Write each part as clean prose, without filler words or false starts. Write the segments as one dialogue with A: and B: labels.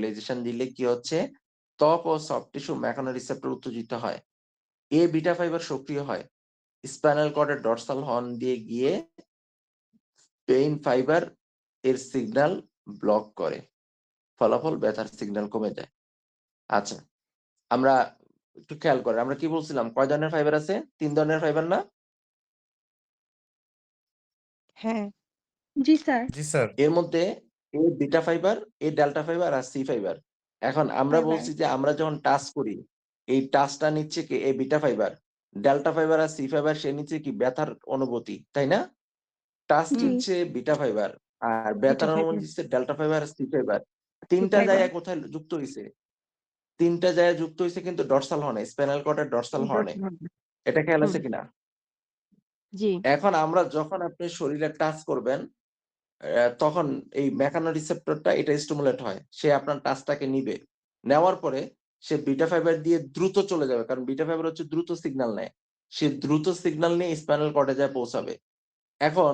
A: Nebulisation দিলে কি হচ্ছে, ত্বক ও সফট টিস্যু মেকানোরিসেপ্টর উত্তেজিত হয়, এ বিটা ফাইবার সক্রিয় হয়, স্পাইনাল কর্ডের ডর্সাল হর্ন দিয়ে গিয়ে পেইন ফাইবার এর সিগন্যাল ব্লক করে, ফলাফল ব্যথার সিগন্যাল কমে যায়। আচ্ছা, আমরা একটু খেয়াল করেন, আমরা কি বলছিলাম, কয় ধরনের ফাইবার আছে? 3 ধরনের ফাইবার না?
B: হ্যাঁ। জি স্যার।
C: জি স্যার।
A: এর মধ্যে A beta fibre, A delta fibre আর সি ফাইবার। এখন আমরা
B: ফাইবার।
A: বলছি যে আমরা যখন টাচ করি, এই টাচটা নিচ্ছে কি এ বিটা ফাইবার, ডেল্টা ফাইবার আর সি ফাইবার সে নিচ্ছে কি ব্যথার অনুভূতি, তাই না? টাচ
B: জি।
A: দিচ্ছে বিটা ফাইবার আর
B: বিটা
A: ব্যথার অনুভূতি
B: ফাইবার।
A: দিচ্ছে ডেল্টা ফাইবার আর সি ফাইবার।
B: সি
A: তিনটা
B: ফাইবার।
A: জায়গায় কোথায় যুক্ত হইছে? তিনটা জায়গায় যুক্ত হইছে কিন্তু ডর্সাল হর্নে, স্পাইনাল কর্ডের ডর্সাল হর্নে। এটা খেয়াল আছে কিনা?
B: জি।
A: এখন আমরা যখন আপনি শরীরে টাচ করবেন, তখন এই মেকানো রিসেপ্টরটা এটা স্টিমুলেট হয়। সে আপনার টাচটাকে নিবে। নেওয়ার পরে সে বিটা ফাইবার দিয়ে দ্রুত চলে যাবে। কারণ বিটা ফাইবার হচ্ছে দ্রুত সিগন্যাল নেয়। সে দ্রুত সিগন্যাল নিয়ে স্পাইনাল কর্ডে যায় পৌঁছাবে। এখন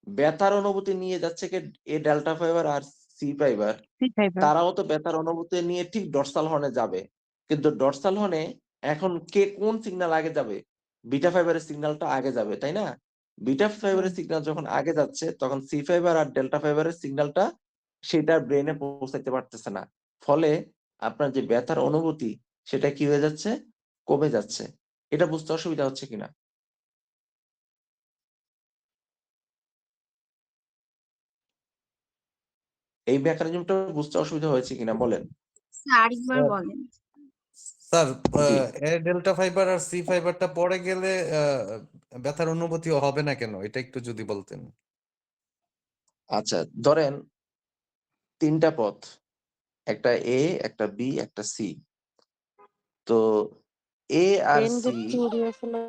A: ব্যথার অনুভূতি নিয়ে যাচ্ছে কি এ ডেল্টা ফাইবার আর সি ফাইবার।
B: C fibre.
A: তারাও তো ব্যথার অনুভূতি নিয়ে ঠিক ডর্সাল হর্নে যাবে। কিন্তু ডর্সাল হর্নে এখন কে কোন সিগন্যাল আগে যাবে? বিটা ফাইবারের সিগন্যালটা আগে যাবে, তাই না? বিটা ফাইবারের সিগন্যাল যখন আগে যাচ্ছে তখন সি ফাইবার আর ডেল্টা ফাইবারের সিগন্যালটা সেটার ব্রেইনে পৌঁছাইতে পারতেছে না। ফলে আপনার যে ব্যথার অনুভূতি সেটা কি হয়ে যাচ্ছে? কমে যাচ্ছে। এটা বুঝতে অসুবিধা হচ্ছে কিনা? এই মেকানিজমটা বুঝতে অসুবিধা হয়েছে কিনা বলেন?
D: স্যার আরেকবার
C: স্যার
D: বলেন।
C: Sir
A: ji.
C: A delta fibre আর সি ফাইবারটা পড়ে গেলে ব্যথার অনুভূতি হবে না কেন? এটা একটু যদি বলতেন।
A: আচ্ছা, ধরেন ৩ টা পথ। একটা এ, একটা বি, একটা সি। তো এ আর
B: পেন
A: সি,
B: গেট থিওরি আসলে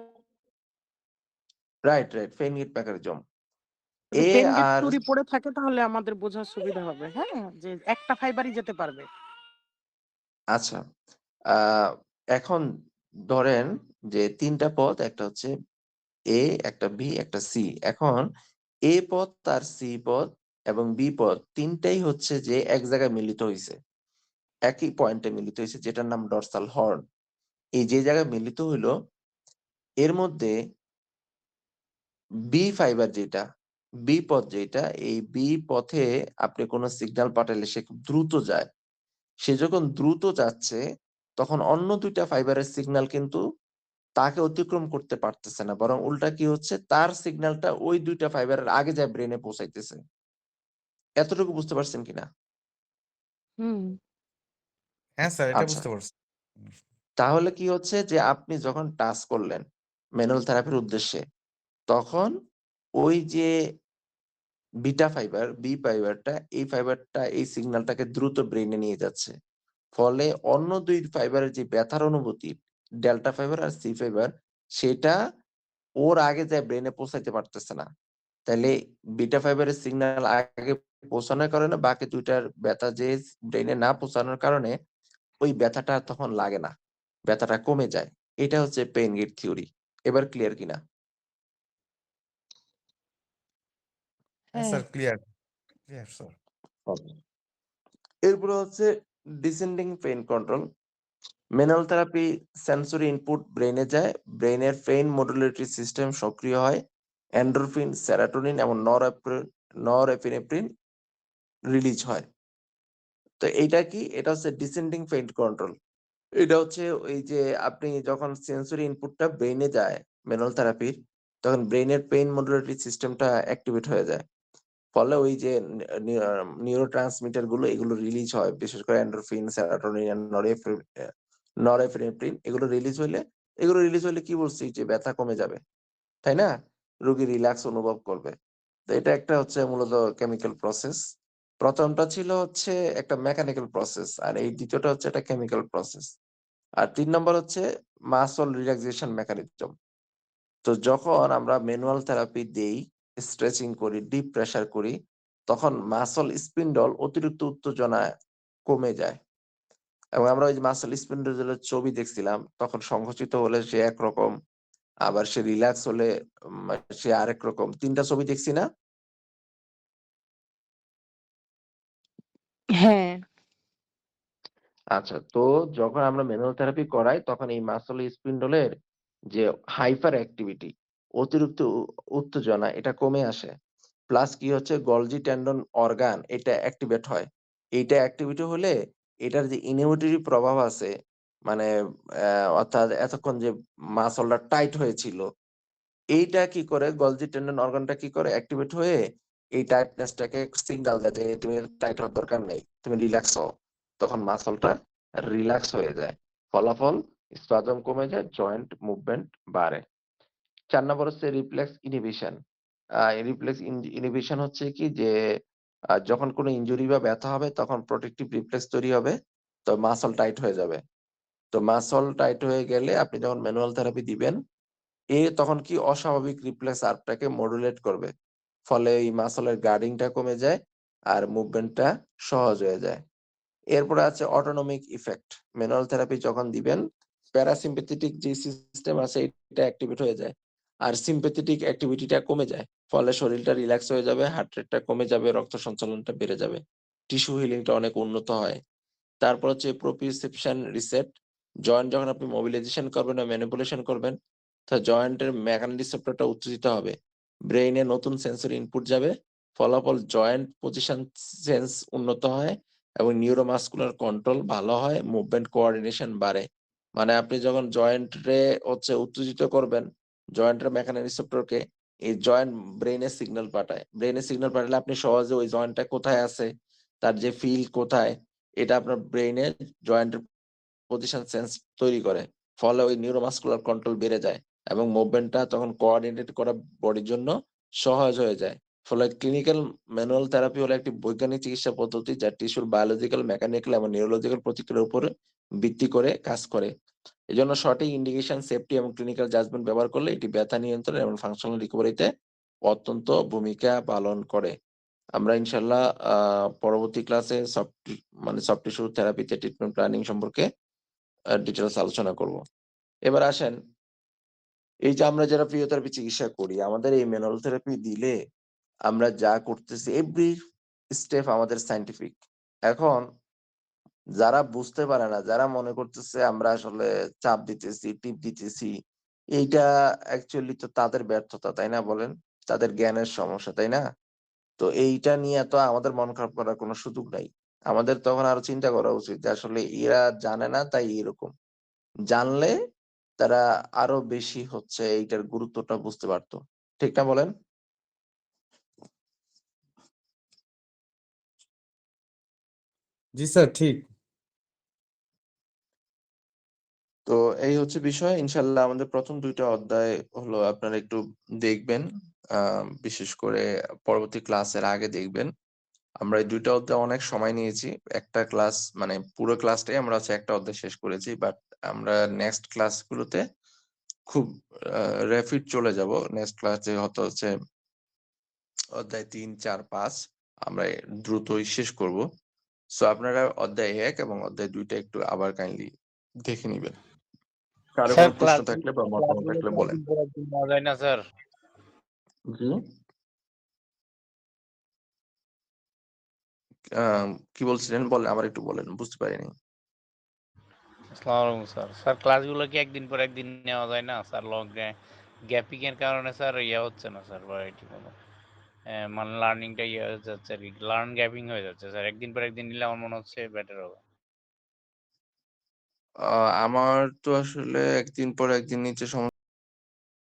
A: রাইট, ফেইনগেট মেকানিজম।
B: যদি
A: এ
B: পেন গেট
A: আর
B: থিওরি পড়ে থাকে তাহলে আমাদের বোঝার সুবিধা হবে, হ্যাঁ? যে একটা ফাইবারই যেতে পারবে।
A: আচ্ছা, আ এখন ধরেন যে ৩ টা পথ, একটা হচ্ছে এ, একটা বি, একটা সি। এখন এ পথ আর সি পথ এবং বি পথ ৩ টাই হচ্ছে যে এক জায়গায় মিলিত হইছে। একই পয়েন্টে মিলিত হইছে যেটার নাম ডর্সাল হর্ন। এই যে জায়গায় মিলিত হইলো এর মধ্যে বি ফাইবার যেটা, বি পথ যেটা, এই বি পথে আপনি কোন সিগন্যাল পাঠালে সে খুব দ্রুত যায়। সে যখন দ্রুত যাচ্ছে তখন অন্য ২ টা ফাইবারের সিগন্যাল কিন্তু তাকে অতিক্রম করতে পারতেছে না। বরং উল্টা কি হচ্ছে, তার সিগন্যালটা ওই ২ টা ফাইবারের আগে যায় ব্রেইনে পৌঁছাইতেছে। এতটুকু বুঝতে পারছেন কিনা?
B: হুম।
C: হ্যাঁ স্যার, এটা
A: আচ্ছা।
C: বুঝতে পারছি।
A: তাহলে কি হচ্ছে যে আপনি যখন টাচ করলেন ম্যানুয়াল থেরাপির উদ্দেশ্যে, তখন ওই যে বিটা ফাইবার, বি ফাইবারটা, এই ফাইবারটা এই সিগন্যালটাকে দ্রুত ব্রেইনে নিয়ে যাচ্ছে। ফলে অন্য ২ ফাইবারের যে ব্যথার অনুভূতি, ডেল্টা ফাইবার আর সি ফাইবার, সেটা ওর আগে যায় ব্রেইনে পৌঁছাইতে পারতেছে না। তাইলে বিটা ফাইবারের সিগন্যাল আগে পৌঁছানোর কারণে বাকি ২ টার ব্যথা যে ব্রেইনে না পৌঁছানোর কারণে ওই ব্যথাটা আর তখন লাগে না। ব্যথাটা কমে যায়। এটা হচ্ছে পেইন গেট থিওরি। এবার ক্লিয়ার কিনা?
C: হ্যাঁ
B: হ্যাঁ।
C: Sir, clear clear sir.
A: Okay. এরপরে হচ্ছে descending pain control. Manual therapy sensory input ব্রেইনে যায়। ব্রেইনের পেইন মডুলেটরি সিস্টেম সক্রিয় হয়। এন্ডোরফিন, সেরাটোনিন এবং নরএপিনেফ্রিন রিলিজ হয়। তো এইটা কি? এটা হচ্ছে ডিসেন্ডিং পেইন কন্ট্রোল। এটা হচ্ছে ওই যে আপনি যখন সেন্সরি ইনপুটটা ব্রেইনে যায় ম্যানুয়াল থেরাপির, তখন ব্রেইনের পেইন মডুলেটরি সিস্টেমটা অ্যাক্টিভেট হয়ে যায়। ফলে ওই যে নিউরোট্রান্সমিটার গুলো এগুলো রিলিজ হয়। বিশেষ করে এন্ডোরফিন, সেরাটোনিন, নরএপিনেফ্রিন এগুলো রিলিজ হইলে কি বলছি যে ব্যথা কমে যাবে। তাই না? রোগী রিল্যাক্স অনুভব করবে। তো এটা একটা হচ্ছে মূলত কেমিক্যাল প্রসেস। ১ম টা ছিল হচ্ছে একটা মেকানিক্যাল প্রসেস আর এই ২য় টা হচ্ছে একটা কেমিক্যাল প্রসেস। আর ৩ নম্বর হচ্ছে মাসল রিল্যাক্সেশন মেকানিজম। তো যখন আমরা ম্যানুয়াল থেরাপি দেই, স্ট্রেচিং করি, ডিপ প্রেশার করি, তখন মাসল স্পিন্ডল অতিরিক্ত উত্তেজনায় কমে যায়। এবং আমরা ওই যে মাসল স্পিন্ডলের ছবি দেখছিলাম, তখন সংকুচিত হলে সে একরকম, আবার সে রিল্যাক্স হলে সে আরেক রকম। ৩ টা ছবি দেখছি না?
B: হ্যাঁ।
A: আচ্ছা, তো যখন আমরা ম্যানুয়াল থেরাপি করাই তখন এই মাসল স্পিন্ডলের যে হাইপার অ্যাক্টিভিটি, অতিরিক্ত উত্তেজনা এটা কমে আসে। প্লাস কি হচ্ছে গলজি টেন্ডন অর্গান এটা অ্যাক্টিভেট হয়। এইটা অ্যাক্টিভিটি হলে এটার যে ইনহিবিটরি প্রভাব আছে মানে অর্থাৎ এতক্ষণ যে মাসলটা টাইট হয়েছিল এইটা কি করে গলজি টেন্ডন অর্গানটা কি করে অ্যাক্টিভেট হয়ে এই টাইটনেসটাকে সিগন্যাল দেয় যে তুমি টাইট হওয়ার দরকার নেই। তুমি রিল্যাক্স হও। তখন মাসলটা রিল্যাক্স হয়ে যায়। ফলাফল স্পাজম কমে যায়, জয়েন্ট মুভমেন্ট বাড়ে। ৪ নাম্বার হচ্ছে রিফ্লেক্স ইনহিবিশন। রিফ্লেক্স ইনহিবিশন হচ্ছে কি যে যখন কোনো ইনজুরি বা ব্যথা হবে তখন প্রোটেক্টিভ রিফ্লেক্স তৈরি হবে। তো মাসল টাইট হয়ে যাবে। তো মাসল টাইট হয়ে গেলে আপনি যখন ম্যানুয়াল থেরাপি দিবেন তখন কি অস্বাভাবিক রিফ্লেক্স আর্মটাকে মডুলেট করবে। ফলে এই মাসলের গার্ডিংটা কমে যায় আর মুভমেন্টটা সহজ হয়ে যায়। এরপরে আছে অটোনমিক ইফেক্ট। ম্যানুয়াল থেরাপি যখন দিবেন প্যারাসিম্পেথেটিক যে সিস্টেম আছে এটা অ্যাক্টিভেট হয়ে যায়। আর সিম্প্যাথেটিক অ্যাক্টিভিটিটা কমে যায়। ফলে শরীরটা রিল্যাক্স হয়ে যাবে, হার্ট রেটটা কমে যাবে, রক্ত সঞ্চালনটা বেড়ে যাবে। টিস্যু হিলিংটা অনেক উন্নত হয়। তারপর হচ্ছে প্রোপ্রিওসেপশন রিসেট। জয়েন্ট যখন আপনি মোবিলাইজেশন করবেন বা ম্যানিপুলেশন করবেন, তো জয়েন্টের মেকানিক্যাল রিসেপ্টরটা উত্তেজিত হবে। ব্রেইনে নতুন সেন্সরি ইনপুট যাবে। ফলাফল জয়েন্ট পজিশন সেন্স উন্নত হয় এবং নিউরোমাসকুলার কন্ট্রোল ভালো হয়, মুভমেন্ট কোঅর্ডিনেশন বাড়ে। মানে আপনি যখন জয়েন্টে হচ্ছে উত্তেজিত করবেন, জয়েন্টের মেকানিক্যাল রিসেপ্টরকে এই জয়েন্ট ব্রেইনে সিগন্যাল পাঠায়। ব্রেইনে সিগন্যাল পাঠালে আপনি সহজে ওই জয়েন্টটা কোথায় আছে, তার যে ফিল কোথায় এটা আপনার ব্রেইনে জয়েন্টের পজিশন সেন্স তৈরি করে। ফলে ওই নিউরোমাসকুলার কন্ট্রোল বেড়ে যায় এবং মুভমেন্টটা তখন কোঅর্ডিনেট করা বডির জন্য সহজ হয়ে যায়। ফলে ক্লিনিক্যাল ম্যানুয়াল থেরাপি হলো একটি বৈজ্ঞানিক চিকিৎসা পদ্ধতি যা টিস্যুর বায়োলজিক্যাল, মেকানিক্যাল এবং নিউরোলজিক্যাল প্রতিক্রিয়ার উপরে ভিত্তি করে কাজ করে। এজন্য সঠিক ইন্ডিকেশন, সেফটি এবং ক্লিনিক্যাল জাজমেন্ট ব্যবহার করলে এটি ব্যথা নিয়ন্ত্রণ এবং ফাংশনাল রিকভারিতে অত্যন্ত ভূমিকা পালন করে। আমরা ইনশাআল্লাহ পরবর্তী ক্লাসে সফট টিস্যু থেরাপিতে ট্রিটমেন্ট প্ল্যানিং সম্পর্কে ডিটেইলস আলোচনা করব। এবার আসেন, এই যে আমরা যারা ফিজিওথেরাপি চিকিৎসা করি, আমাদের এই ম্যানুয়াল থেরাপি দিলে আমরা যা করতেছি এভরি স্টেপ আমাদের সায়েন্টিফিক। এখন যারা বুঝতে পারে না, যারা মনে করতেছে আমরা আসলে চাপ দিতেছি, টিপ দিতেছি, এইটা অ্যাকচুয়ালি তো তাদের ব্যর্থতা, তাই না বলেন? তাদের জ্ঞানের সমস্যা, তাই না? তো এইটা নিয়ে তো আমাদের মন খারাপ করার কোনো সুযোগ নাই। আমাদের তখন আরো চিন্তা করা উচিত যে আসলে এরা জানে না তাই এরকম। জানলে তারা আরো বেশি হচ্ছে এইটার গুরুত্বটা বুঝতে পারত। ঠিক না বলেন?
C: জি স্যার, ঠিক।
A: তো এই হচ্ছে বিষয়। ইনশাআল্লাহ আমাদের ১ম ২ টা অধ্যায় হলো আপনারা একটু দেখবেন। বিশেষ করে পরবর্তী ক্লাসের আগে দেখবেন। আমরা এই ২ টা অধ্যায় অনেক সময় নিয়েছি। একটা ক্লাস মানে পুরো ক্লাসটাই আমরা হচ্ছে একটা অধ্যায় শেষ করেছি। বাট আমরা নেক্সট ক্লাসগুলোতে খুব আ র‍্যাপিড চলে যাব। নেক্সট ক্লাসে হচ্ছে অধ্যায় ৩, ৪, ৫ আমরা দ্রুতই শেষ করব। সো আপনারা অধ্যায় ১ এবং অধ্যায় ২ টা একটু আবার কাইন্ডলি দেখে নিবেন। কারো
D: স্যার
A: কোনো প্রশ্ন থাকলে বা মতামত
D: ক্লাসগুলো
A: থাকলে
D: কি
A: বলেন।
D: একদিন পর একদিন নেওয়া যায় না স্যার?
A: জি? আ কি বলছিলেন? বলেন, আবার একটু বলেন। বুঝতে পারিনি।
D: আসসালামু আলাইকুম স্যার। স্যার ক্লাসগুলো কি একদিন পর একদিন নেওয়া যায় না? স্যার গ্যাপিং এর কারণে স্যার হচ্ছে না স্যার ঠিকমতো। মানে লার্নিংটা হয়ে যাচ্ছে আরকি। লার্ন গ্যাপিং হয়ে যাচ্ছে স্যার। একদিন পর একদিন নিলে আমার মনে হচ্ছে বেটার হবে।
A: আ আমার তো আসলে একদিন পর একদিন নিতে সমস্যা